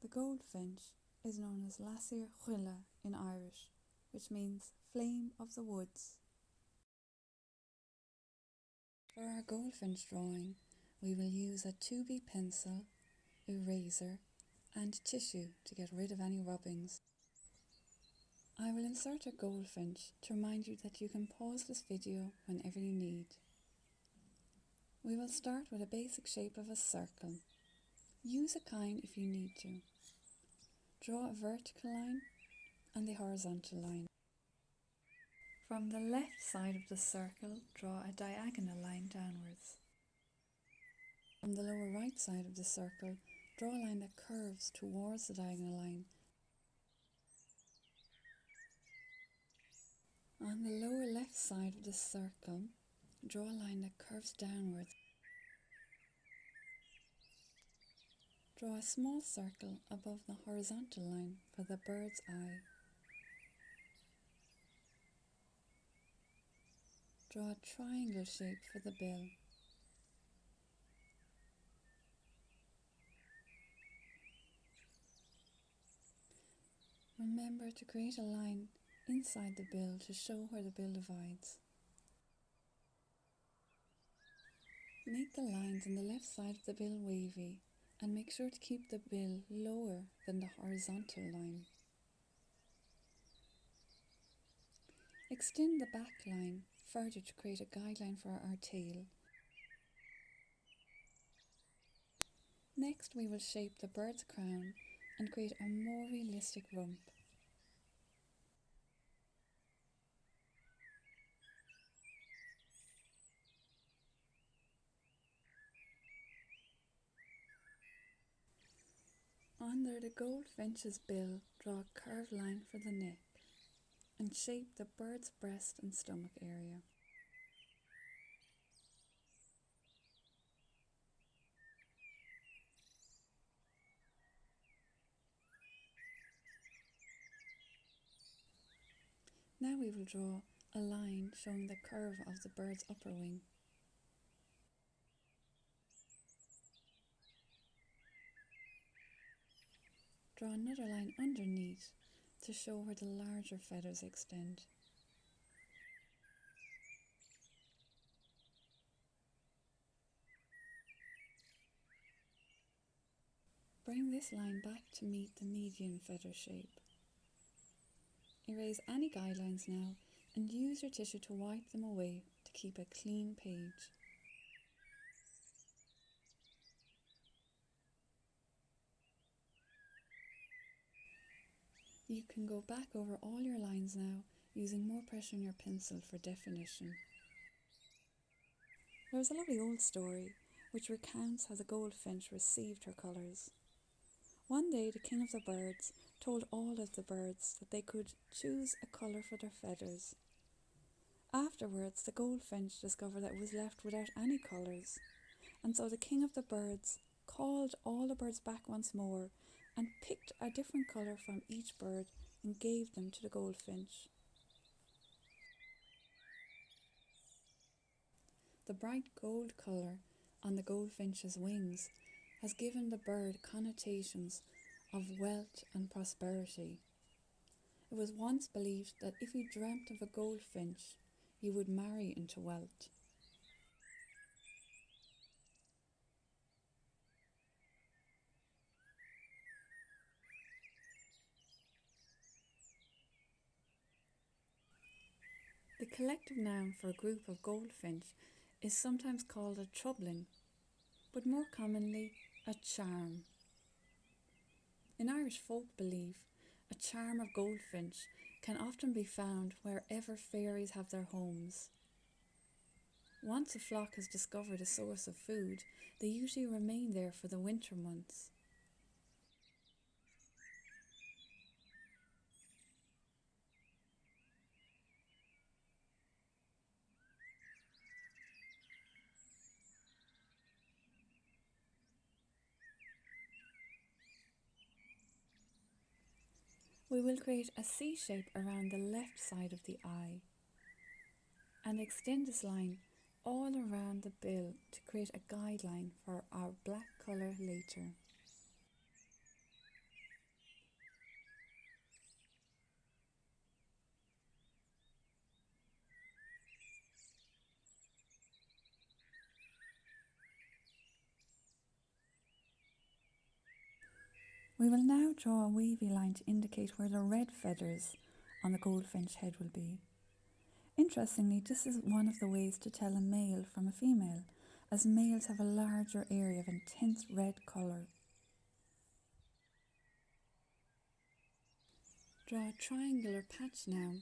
The goldfinch is known as Lasair Choille in Irish, which means flame of the woods. For our goldfinch drawing, we will use a 2B pencil, eraser and tissue to get rid of any rubbings. I will insert a goldfinch to remind you that you can pause this video whenever you need. We will start with a basic shape of a circle. Use a kind if you need to. Draw a vertical line and the horizontal line. From the left side of the circle, draw a diagonal line downwards. From the lower right side of the circle, draw a line that curves towards the diagonal line. On the lower left side of the circle, draw a line that curves downwards. Draw a small circle above the horizontal line for the bird's eye. Draw a triangle shape for the bill. Remember to create a line inside the bill to show where the bill divides. Make the lines on the left side of the bill wavy and make sure to keep the bill lower than the horizontal line. Extend the back line further to create a guideline for our tail. Next we will shape the bird's crown and create a more realistic rump. Under the goldfinch's bill, draw a curved line for the neck and shape the bird's breast and stomach area. Now we will draw a line showing the curve of the bird's upper wing. Draw another line underneath to show where the larger feathers extend. Bring this line back to meet the median feather shape. Erase any guidelines now and use your tissue to wipe them away to keep a clean page. You can go back over all your lines now, using more pressure on your pencil for definition. There is a lovely old story which recounts how the goldfinch received her colours. One day the king of the birds told all of the birds that they could choose a colour for their feathers. Afterwards the goldfinch discovered that it was left without any colours, and so the king of the birds called all the birds back once more and picked a different colour from each bird and gave them to the goldfinch. The bright gold colour on the goldfinch's wings has given the bird connotations of wealth and prosperity. It was once believed that if you dreamt of a goldfinch, you would marry into wealth. The collective noun for a group of goldfinch is sometimes called a troubling, but more commonly a charm. In Irish folk belief, a charm of goldfinch can often be found wherever fairies have their homes. Once a flock has discovered a source of food, they usually remain there for the winter months. We will create a C shape around the left side of the eye and extend this line all around the bill to create a guideline for our black colour later. We will now draw a wavy line to indicate where the red feathers on the goldfinch head will be. Interestingly, this is one of the ways to tell a male from a female, as males have a larger area of intense red colour. Draw a triangular patch now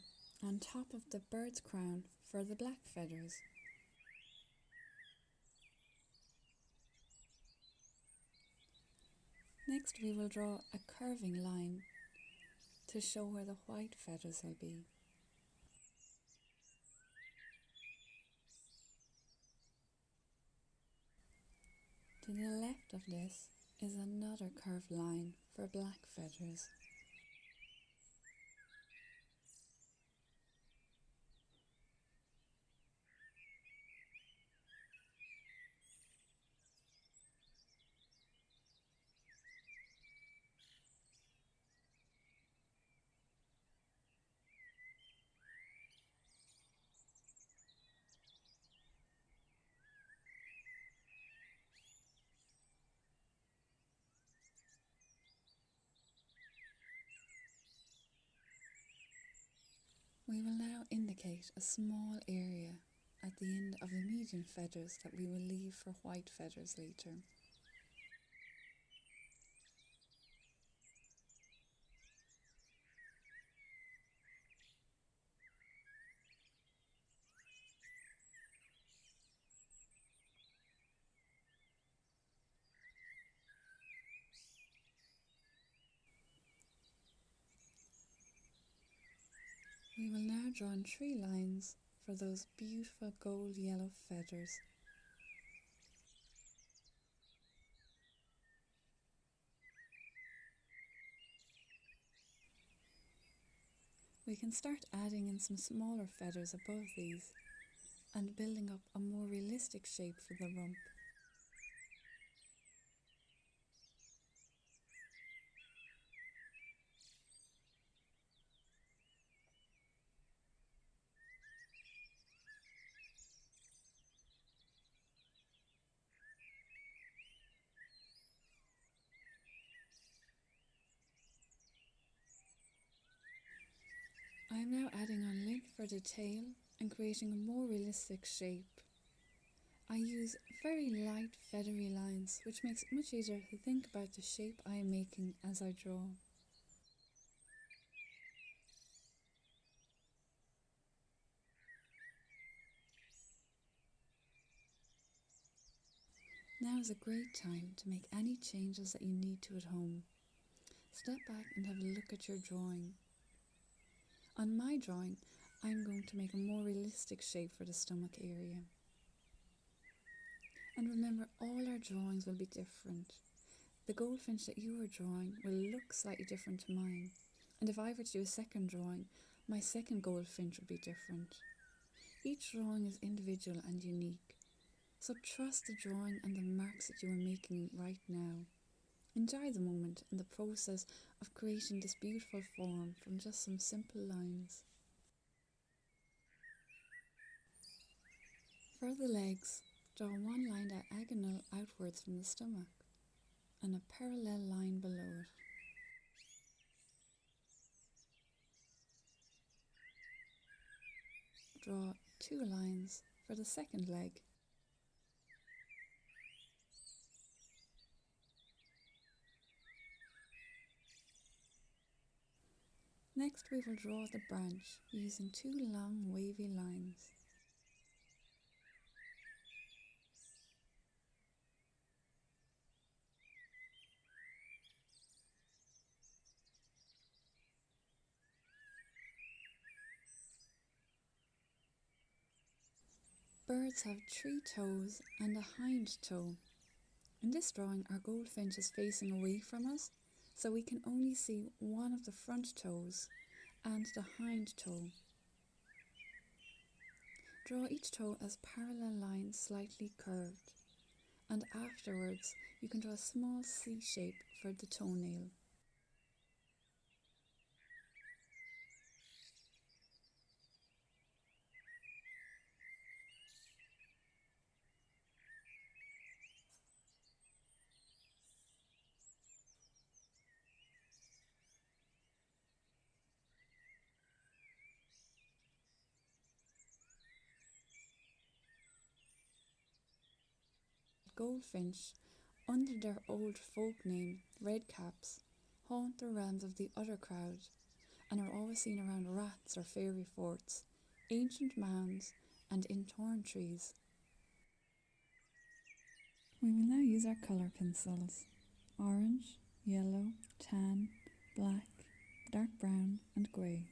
on top of the bird's crown for the black feathers. Next we will draw a curving line to show where the white feathers will be. To the left of this is another curved line for black feathers. We will now indicate a small area at the end of the median feathers that we will leave for white feathers later. We will now draw in 3 lines for those beautiful gold yellow feathers. We can start adding in some smaller feathers above these and building up a more realistic shape for the rump. I am now adding on length for the tail and creating a more realistic shape. I use very light feathery lines, which makes it much easier to think about the shape I am making as I draw. Now is a great time to make any changes that you need to at home. Step back and have a look at your drawing. On my drawing, I'm going to make a more realistic shape for the stomach area. And remember, all our drawings will be different. The goldfinch that you are drawing will look slightly different to mine. And if I were to do a second drawing, my second goldfinch would be different. Each drawing is individual and unique. So trust the drawing and the marks that you are making right now. Enjoy the moment and the process of creating this beautiful form from just some simple lines. For the legs, draw one line diagonal outwards from the stomach and a parallel line below it. Draw 2 lines for the second leg. Next we will draw the branch using 2 long wavy lines. Birds have 3 toes and a hind toe. In this drawing, our goldfinch is facing away from us, so we can only see one of the front toes and the hind toe. Draw each toe as parallel lines slightly curved, and afterwards you can draw a small C shape for the toenail. Goldfinch, under their old folk name redcaps, haunt the realms of the other crowd and are always seen around rats or fairy forts, ancient mounds and in thorn trees. We will now use our colour pencils: orange, yellow, tan, black, dark brown and grey.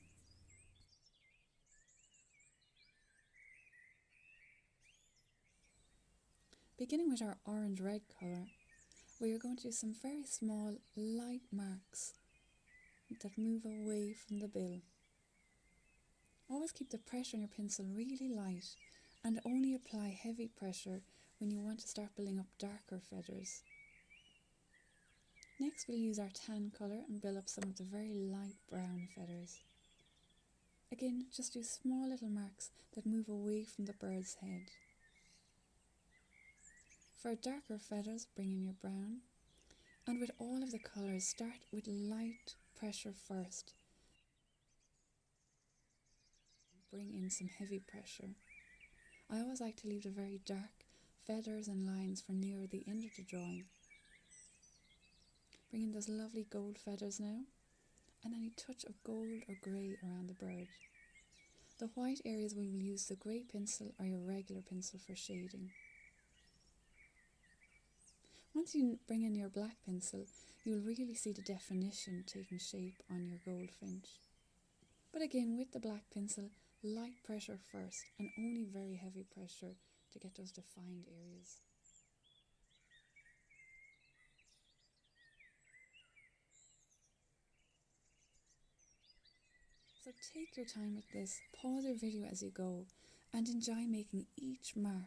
Beginning with our orange-red colour, we are going to do some very small light marks that move away from the bill. Always keep the pressure on your pencil really light and only apply heavy pressure when you want to start building up darker feathers. Next we'll use our tan colour and build up some of the very light brown feathers. Again, just do small little marks that move away from the bird's head. For darker feathers, bring in your brown, and with all of the colours, start with light pressure first. Bring in some heavy pressure. I always like to leave the very dark feathers and lines for nearer the end of the drawing. Bring in those lovely gold feathers now, and any touch of gold or grey around the bird. The white areas we will use the grey pencil or your regular pencil for shading. Once you bring in your black pencil, you will really see the definition taking shape on your goldfinch. But again, with the black pencil, light pressure first and only very heavy pressure to get those defined areas. So take your time with this, pause your video as you go and enjoy making each mark.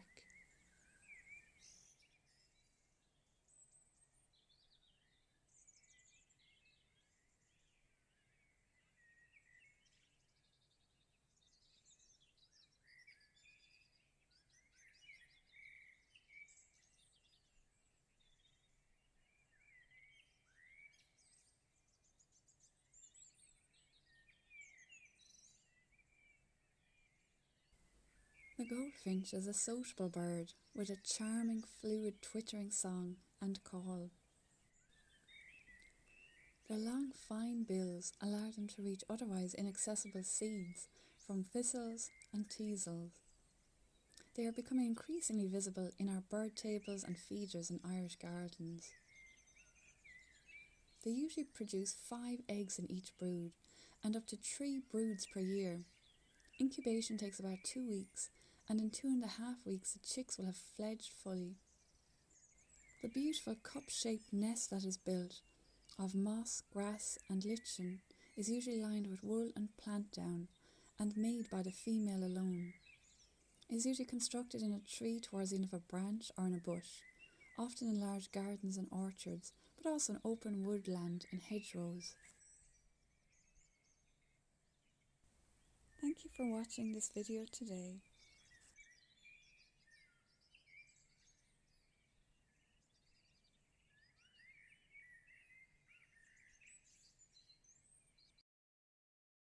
The goldfinch is a sociable bird with a charming, fluid, twittering song and call. Their long, fine bills allow them to reach otherwise inaccessible seeds from thistles and teasels. They are becoming increasingly visible in our bird tables and feeders in Irish gardens. They usually produce 5 eggs in each brood and up to 3 broods per year. Incubation takes about 2 weeks, and in 2.5 weeks the chicks will have fledged fully. The beautiful cup-shaped nest that is built of moss, grass and lichen is usually lined with wool and plant down and made by the female alone. It is usually constructed in a tree towards the end of a branch or in a bush, often in large gardens and orchards, but also in open woodland and hedgerows. Thank you for watching this video today.